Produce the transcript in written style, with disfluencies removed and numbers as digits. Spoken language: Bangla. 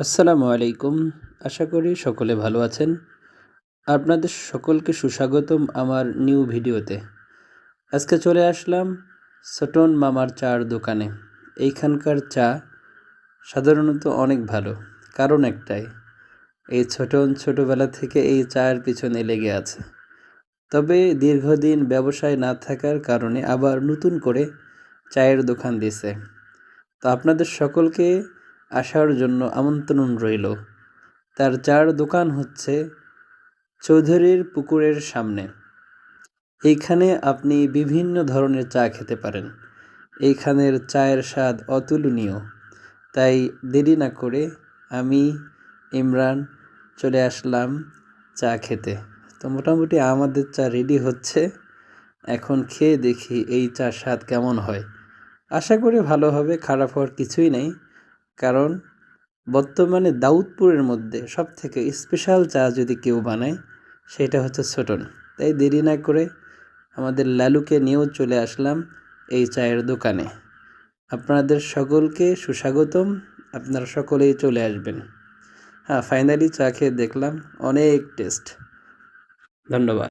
আসসালামু আলাইকুম। আশা করি সকলে ভালো আছেন। আপনাদের সকলকে সুস্বাগতম আমার নিউ ভিডিওতে। আজকে চলে আসলাম ছোটন মামার চা'র দোকানে। এইখানকার চা সাধারণত অনেক ভালো, কারণ একটাই, এই ছোটন ছোটোবেলা থেকে এই চায়ের পিছনে লেগে আছে। তবে দীর্ঘদিন ব্যবসায় না থাকার কারণে আবার নতুন করে চায়ের দোকান দিয়েছে। তো আপনাদের সকলকে আসার জন্য আমন্ত্রণ রইল। তার চা'র দোকান হচ্ছে চৌধুরীর পুকুরের সামনে। এইখানে আপনি বিভিন্ন ধরনের চা খেতে পারেন। এইখানের চায়ের স্বাদ অতুলনীয়। তাই দেরি না করে আমি ইমরান চলে আসলাম চা খেতে। তো মোটামুটি আমাদের চা রেডি হচ্ছে। এখন খেয়ে দেখি এই চার স্বাদ কেমন হয়। আশা করি ভালো হবে, খারাপ হওয়ার কিছুই নেই। কারণ বর্তমানে দাউদপুরের মধ্যে সবথেকে স্পেশাল চা যদি কেউ বানায়, সেটা হচ্ছে ছোটন। তাই দেরি না করে আমাদের লালুকে নিয়েও চলে আসলাম এই চায়ের দোকানে। আপনাদের সকলকে সুস্বাগতম। আপনারা সকলেই চলে আসবেন। ফাইনালি চা খেয়ে দেখলাম অনেক টেস্ট। ধন্যবাদ।